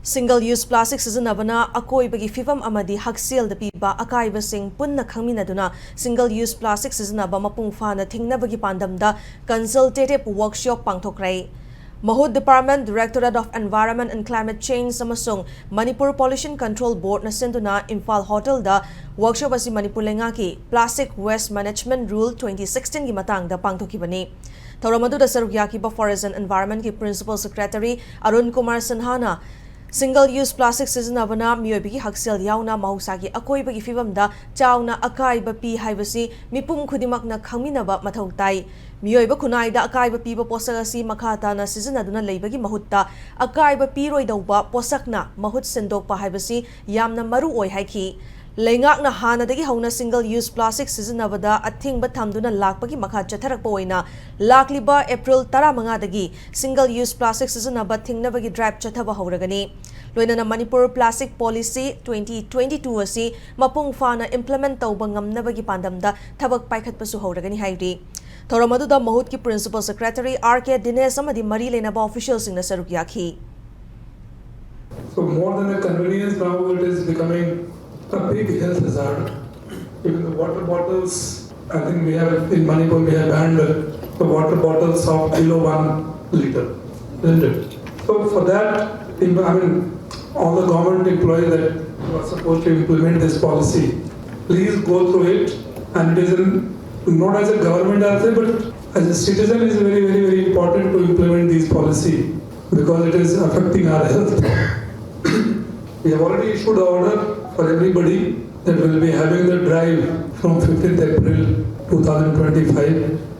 Single-use plastic sizinabana akoibagi fifam amadi haksel da piba akaibasing punna khangminaduna single-use plastic sizinaba mapung fana thingnabagi pandamda consultative workshop pangthokrai. Mahud Department, Directorate of Environment and Climate Change samasung Manipur Pollution Control Board na senduna Imphal Hotel da workshop asi Manipur lengaki Plastic Waste Management Rule 2016 gi matang da pangthokibani. Tauramadu da sarukyaki Forest and Environment ki Principal Secretary Arun Kumar Sinhana Single-use plastic sizinabana miyoibigi haksel yauna mahusagi akoibagi fibamda chauna akaiba pi haibasi mipum khudimakna khangminaba mathau tai miyoiba khunaida akaiba piba posak asi makhata na sizinaduna leibagi mahutta akaiba piroi dauba posakna mahut sendokpa haibasi yamna maru oi haiki Lengakna hanadagi hauna single-use plastic sizinabada athingba thamduna lakpagi makha chatharakpa oina lakliba April 15dagi single-use plastic sizinaba thingnabagi drive chathaba hauragani loinana Manipur Plastic Policy 2022 asi mapung fana implement tauba ngamnabagi pandamda thabak paikhatpasu hauragani hairi Thoramaduda Mahut ki Principal Secretary RK Dinesh amadi mari lenaba officials singna saruk yakhi. So more than a convenience, now it is becoming a big health hazard. Even the water bottles, I think we have in Manipur we have banned the water bottles of below 1 liter, isn't it? So for that, I mean, all the government employees that are supposed to implement this policy, please go through it. And it is not as a government answer, but as a citizen, it is very important to implement these policy because it is affecting our health. We have already issued an order for everybody that will be having the drive from 15th April 2025